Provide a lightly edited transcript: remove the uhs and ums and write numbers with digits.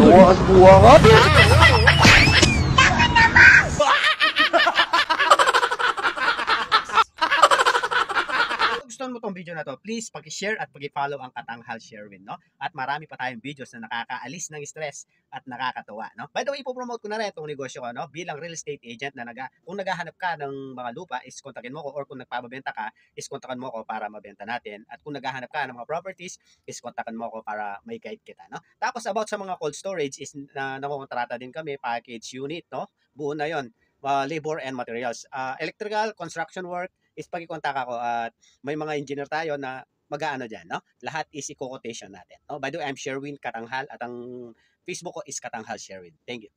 Buwangan, buwangan! Gusto mo tong video na to, please paki-share at paki-follow ang Katanghal Sherwin, no? At marami pa tayong videos na nakakaalis ng stress at nakakatuwa, no? By the way, ipopromote ko na rin itong negosyo ko, no? Bilang real estate agent na kung naghahanap ka ng mga lupa, is kontakin mo ko, or kung nagpapabenta ka, is kontakin mo ko para mabenta natin. At kung naghahanap ka ng mga properties, is kontakin mo ko para may guide kita, no? Tapos about sa mga cold storage is nakukontrata din kami, package unit, no? Buo na yon, labor and materials. Electrical, construction work, is pakikontak ako at may mga engineer tayo na mag-aano dyan, no? Lahat is i-quotation natin. No? By the way, I'm Sherwin Katanghal at ang Facebook ko is Katanghal Sherwin. Thank you.